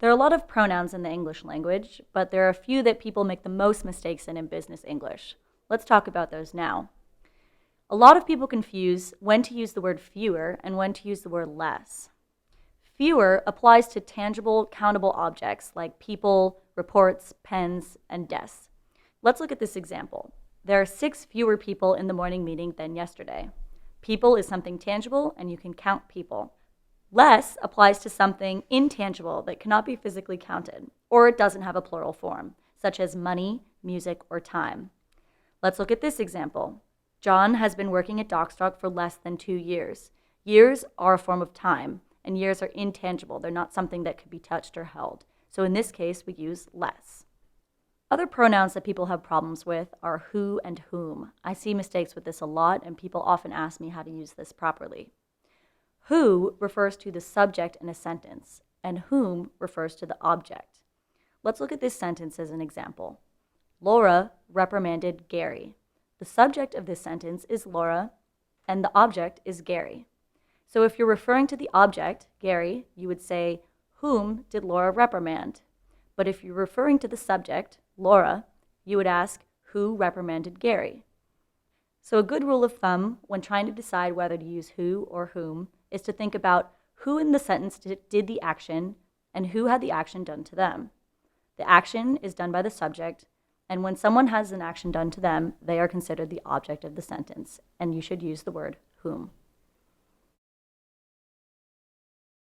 There are a lot of pronouns in the English language, but there are a few that people make the most mistakes in business English. Let's talk about those now. A lot of people confuse when to use the word fewer and when to use the word less. Fewer applies to tangible, countable objects like people, reports, pens, and desks. Let's look at this example. There are 6 fewer people in the morning meeting than yesterday. People is something tangible, and you can count people. Less applies to something intangible that cannot be physically counted, or it doesn't have a plural form, such as money, music, or time. Let's look at this example. John has been working at Dockstock for less than 2 years. Years are a form of time, and years are intangible. They're not something that could be touched or held. So in this case, we use less. Other pronouns that people have problems with are who and whom. I see mistakes with this a lot, and people often ask me how to use this properly. Who refers to the subject in a sentence, and whom refers to the object. Let's look at this sentence as an example. Laura reprimanded Gary. The subject of this sentence is Laura, and the object is Gary. So if you're referring to the object, Gary, you would say, whom did Laura reprimand? But if you're referring to the subject, Laura, you would ask, who reprimanded Gary? So a good rule of thumb when trying to decide whether to use who or whom is to think about who in the sentence did the action and who had the action done to them. The action is done by the subject, and when someone has an action done to them, they are considered the object of the sentence, and you should use the word whom.